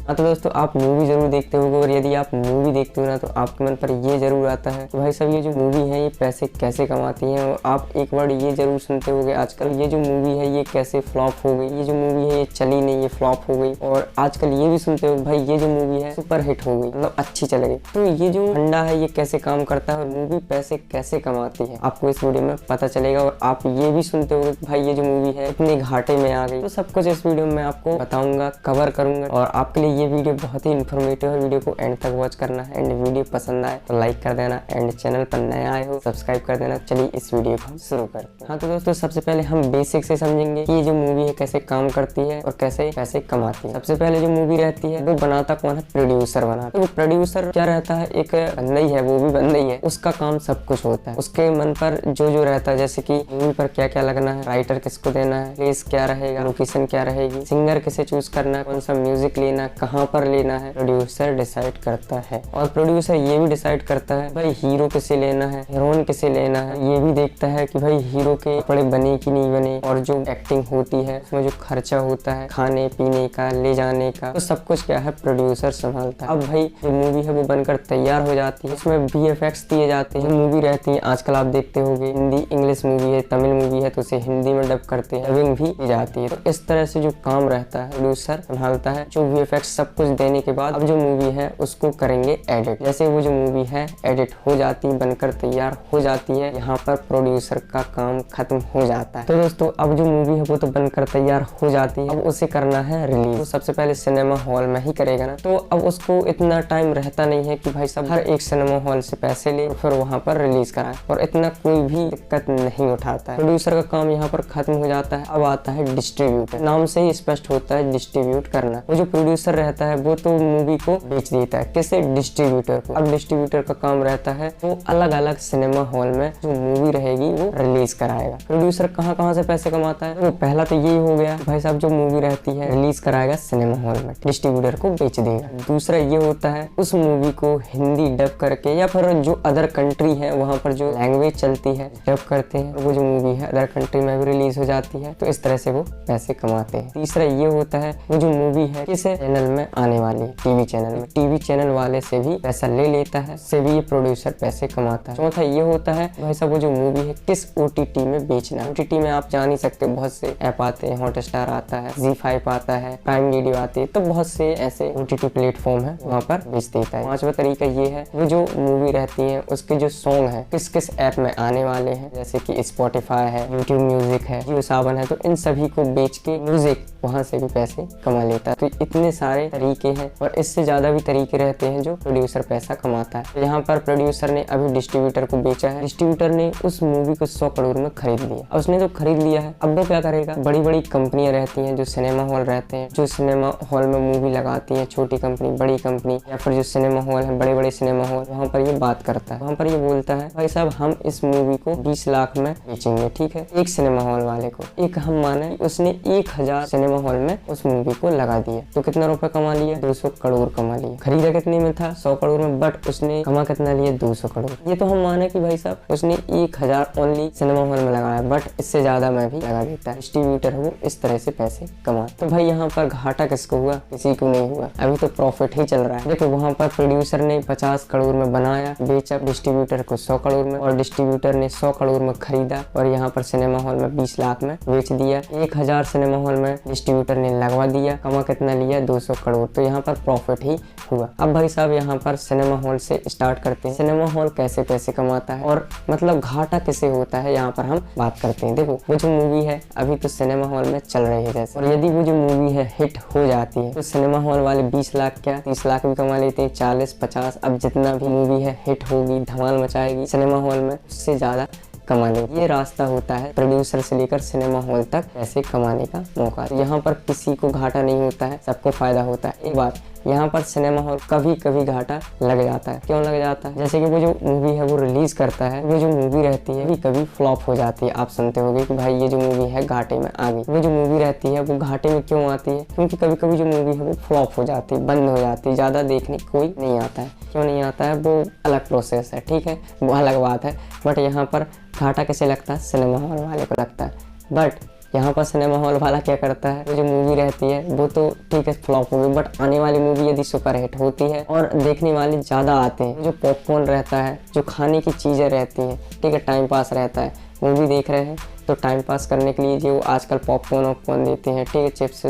हाँ तो दोस्तों, आप मूवी जरूर देखते होगे और यदि आप मूवी देखते हो ना तो आपके मन पर ये जरूर आता है कि भाई साहब ये जो मूवी है ये पैसे कैसे कमाती हैं। और आप एक वर्ड ये जरूर सुनते होगे आजकल, ये जो मूवी है ये कैसे फ्लॉप हो गई, ये जो मूवी है ये चली नहीं, ये फ्लॉप हो गई। और आजकल ये भी सुनते हो भाई ये जो मूवी है सुपर हिट हो गई, मतलब अच्छी चल गई। तो ये जो फंडा है ये कैसे काम करता है और मूवी पैसे कैसे कमाती है, आपको इस वीडियो में पता चलेगा। और आप ये भी सुनते होगे भाई ये जो मूवी है इतने घाटे में आ गई, तो सब कुछ इस वीडियो में आपको बताऊंगा, कवर करूंगा। और आपके लिए ये वीडियो बहुत ही इन्फॉर्मेटिव है, वीडियो को एंड तक वॉच करना है। एंड वीडियो पसंद आए तो लाइक कर देना, एंड चैनल पर नए आए हो सब्सक्राइब कर देना। चलिए इस वीडियो को हम शुरू करते हैं। हाँ तो दोस्तों, सबसे पहले हम बेसिक से समझेंगे कि ये जो मूवी है कैसे काम करती है और कैसे पैसे कमाती है। सबसे पहले जो मूवी रहती है वो बनाता कौन है, प्रोड्यूसर बनाता है। तो प्रोड्यूसर क्या रहता है, एक बंदा ही है, वो भी बंदा ही है, उसका काम सब कुछ होता है। उसके मन पर जो रहता है, जैसे कि मूवी पर क्या क्या लगना है, राइटर किसको देना है, प्लेस क्या रहेगा, लोकेशन क्या रहेगी, सिंगर किसे चूज करना है, कौन सा म्यूजिक लेना है, कहाँ पर लेना है, प्रोड्यूसर डिसाइड करता है। और प्रोड्यूसर ये भी डिसाइड करता है भाई हीरो किसे लेना है, हीरोइन किसे लेना है। ये भी देखता है कि भाई हीरो के कपड़े बने कि नहीं बने, और जो एक्टिंग होती है उसमें जो खर्चा होता है खाने पीने का, ले जाने का, तो सब कुछ क्या है प्रोड्यूसर संभालता है। अब भाई जो मूवी है वो बनकर तैयार हो जाती है, उसमें VFX दिए जाते हैं। मूवी रहती है आजकल आप देखते होंगे, हिंदी इंग्लिश मूवी है, तमिल मूवी है तो उसे हिंदी में डब करते हैं, डबिंग भी की जाती है। तो इस तरह से जो काम रहता है प्रोड्यूसर संभालता है। जो VFX सब कुछ देने के बाद अब जो मूवी है उसको करेंगे एडिट। जैसे वो जो मूवी है एडिट हो जाती है, बनकर तैयार हो जाती है, यहाँ पर प्रोड्यूसर का काम खत्म हो जाता है। तो दोस्तों, अब जो मूवी है वो तो बनकर तैयार हो जाती है, अब उसे करना है रिलीज। तो सबसे पहले सिनेमा हॉल में ही करेगा ना, तो अब उसको इतना टाइम रहता नहीं है कि भाई सब हर एक सिनेमा हॉल से पैसे ले फिर वहाँ पर रिलीज कराए, और इतना कोई भी दिक्कत नहीं उठाता है। प्रोड्यूसर का काम यहाँ पर खत्म हो जाता है। अब आता है डिस्ट्रीब्यूटर। नाम से ही स्पष्ट होता है डिस्ट्रीब्यूट करना। वो जो प्रोड्यूसर रहता है वो तो मूवी को बेच देता है, किसे, डिस्ट्रीब्यूटर को। अब डिस्ट्रीब्यूटर का काम रहता है वो अलग अलग सिनेमा हॉल में जो मूवी रहेगी वो रिलीज कराएगा। प्रोड्यूसर कहाँ कहाँ से पैसे कमाता है, वो पहला तो यही हो गया भाई साहब जो मूवी रहती है रिलीज कराएगा सिनेमा हॉल में, डिस्ट्रीब्यूटर को बेच देगा। दूसरा ये होता है उस मूवी को हिंदी डब करके या फिर जो अदर कंट्री है वहाँ पर जो लैंग्वेज चलती है डब करते हैं, वो जो मूवी है अदर कंट्री में भी रिलीज हो जाती है। तो इस तरह से वो पैसे कमाते हैं। तीसरा ये होता है वो जो मूवी है किस चैनल में आने वाली है, टीवी चैनल में, टीवी चैनल वाले से भी पैसा ले लेता है, से भी ये प्रोड्यूसर पैसे कमाता है। चौथा ये होता है भाई साहब वो जो मूवी है किस OTT में बेचना है। OTT में आप जान ही सकते हो बहुत से ऐप आते हैं, हॉटस्टार आता है, ZEE5 आता है, प्राइम वीडियो आती है, तो बहुत से ऐसे OTT प्लेटफॉर्म है वहाँ पर बेच देता है। पांचवा तरीका ये है वो जो मूवी रहती है उसके जो सॉन्ग है किस किस ऐप में आने वाले हैं, जैसे कि स्पॉटिफाई है, यूट्यूब म्यूजिक है, जियो सावन है, तो इन सभी को बेच के म्यूजिक वहाँ से भी पैसे कमा लेता है। तो इतने सारे तरीके हैं और इससे ज्यादा भी तरीके रहते हैं जो प्रोड्यूसर पैसा कमाता है। तो यहाँ पर प्रोड्यूसर ने अभी डिस्ट्रीब्यूटर को बेचा है, डिस्ट्रीब्यूटर ने उस मूवी को 100 करोड़ में खरीद लिया। अब उसने तो खरीद लिया है, अब वो क्या करेगा, बड़ी बड़ी कंपनियां रहती हैं जो सिनेमा हॉल रहते हैं, जो सिनेमा हॉल में मूवी लगाती हैं, छोटी कंपनी बड़ी कंपनी या फिर जो सिनेमा हॉल है बड़े बड़े सिनेमा हॉल, वहाँ पर ये बात करता है, वहाँ पर ये बोलता है भाई साहब हम इस मूवी को 20 लाख में बेचेंगे, ठीक है, एक सिनेमा हॉल वाले को। एक हम माने उसने 1000 सिनेमा हॉल में उस मूवी को लगा दिया, तो कितना रुपए कमा लिया, 200 करोड़ कमा लिया। खरीदा कितने में था, 100 करोड़ में, बट उसने कमा कितना लिया, 200 करोड़। ये तो हम माने कि भाई साहब उसने 1000 ओनली सिनेमा हॉल में लगाया, बट इससे ज्यादा में भी लगा देता है। डिस्ट्रीब्यूटर है वो इस तरह से पैसे कमा। तो भाई यहाँ पर घाटा किसको हुआ, किसी को नहीं हुआ, अभी तो प्रॉफिट ही चल रहा है। देखो वहाँ पर प्रोड्यूसर ने 50 करोड़ में बनाया, बेचा डिस्ट्रीब्यूटर को 100 करोड़ में, और डिस्ट्रीब्यूटर ने 100 करोड़ में खरीदा और यहाँ पर सिनेमा हॉल में 20 लाख में बेच दिया। 1000 सिनेमा हॉल में डिस्ट्रीब्यूटर ने लगवा दिया, कमा कितना लिया, 200 करोड़। तो यहाँ पर प्रॉफिट ही हुआ। अब भाई साहब यहाँ पर सिनेमा हॉल से स्टार्ट करते हैं, सिनेमा हॉल कैसे पैसे कमाता है और मतलब घाटा कैसे होता है, यहाँ पर हम बात करते हैं। देखो वो जो मूवी है अभी तो सिनेमा हॉल में चल रही है जैसे, और यदि वो जो मूवी है हिट हो जाती है तो सिनेमा हॉल वाले 20 लाख क्या 30 लाख भी कमा लेते हैं, 40 50, अब जितना भी मूवी है हिट होगी, धमाल मचाएगी सिनेमा हॉल में, उससे ज्यादा कमा ले। ये रास्ता होता है प्रोड्यूसर से लेकर सिनेमा हॉल तक पैसे कमाने का मौका। यहाँ पर किसी को घाटा नहीं होता है, सबको फायदा होता है। एक बात यहाँ पर सिनेमा हॉल कभी कभी घाटा लग जाता है। क्यों लग जाता है, जैसे कि वो जो मूवी है वो रिलीज करता है, वो जो मूवी रहती है कभी फ्लॉप हो जाती है। आप सुनते होंगे कि भाई ये जो मूवी है घाटे में आ गई। वो जो मूवी रहती है वो घाटे में क्यों आती है, क्योंकि कभी कभी जो मूवी है वो फ्लॉप हो जाती है, बंद हो जाती है, ज्यादा देखने कोई नहीं आता है। क्यों नहीं आता है, वो अलग प्रोसेस है, ठीक है, वो अलग बात है। बट यहाँ पर घाटा कैसे लगता है, सिनेमा हॉल वाले को लगता है। बट यहाँ पर सिनेमा हॉल वाला क्या करता है, वो जो मूवी रहती है वो तो ठीक है फ्लॉप हो गई, बट आने वाली मूवी यदि सुपरहिट होती है और देखने वाले ज़्यादा आते हैं, जो पॉपकॉर्न रहता है, जो खाने की चीज़ें रहती हैं, ठीक है, टाइम पास रहता है, मूवी देख रहे हैं तो टाइम पास करने के लिए जो आजकल पॉपकॉर्न वॉपकॉर्न देते हैं, ठीक है, चिप्स,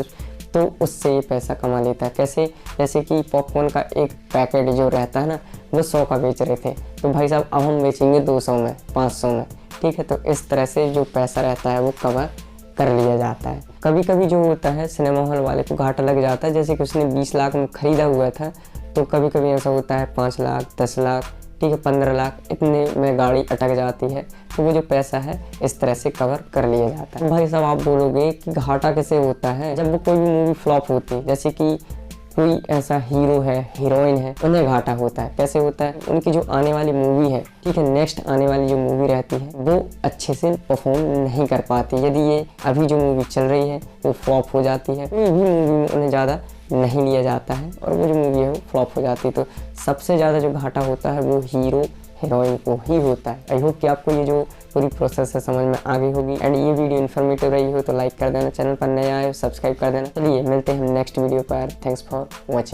तो उससे ये पैसा कमा लेता है। कैसे? जैसे कि पॉपकॉर्न का एक पैकेट जो रहता है ना, वो 100 का बेच रहे थे, तो भाई साहब अब हम बेचेंगे 200 में, 500 में, ठीक है। तो इस तरह से जो पैसा रहता है वो कवर कर लिया जाता है। कभी कभी जो होता है सिनेमा हॉल वाले को घाटा लग जाता है, जैसे कि उसने 20 लाख में ख़रीदा हुआ था, तो कभी कभी ऐसा होता है 5 लाख, 10 लाख, ठीक है, 15 लाख, इतने में गाड़ी अटक जाती है, तो वो जो पैसा है इस तरह से कवर कर लिया जाता है। भाई साहब आप बोलोगे कि घाटा कैसे होता है, जब वो कोई भी मूवी फ्लॉप होती है, जैसे कि कोई ऐसा हीरो है, हीरोइन है, उन्हें घाटा होता है। कैसे होता है? उनकी जो आने वाली मूवी है, ठीक है, नेक्स्ट आने वाली जो मूवी रहती है वो अच्छे से परफॉर्म नहीं कर पाती। यदि ये अभी जो मूवी चल रही है वो फ्लॉप हो जाती है, कोई भी मूवी में उन्हें ज़्यादा नहीं लिया जाता है और वो जो मूवी है वो फ्लॉप हो जाती है। तो सबसे ज़्यादा जो घाटा होता है वो हीरो हीरोइन को ही होता है। आई होप कि आपको ये जो पूरी प्रोसेस है समझ में आ गई होगी एंड ये वीडियो इन्फॉर्मेटिव रही हो तो लाइक कर देना, चैनल पर नया आए हो सब्सक्राइब कर देना। चलिए मिलते हैं नेक्स्ट वीडियो पर। Thanks for watching.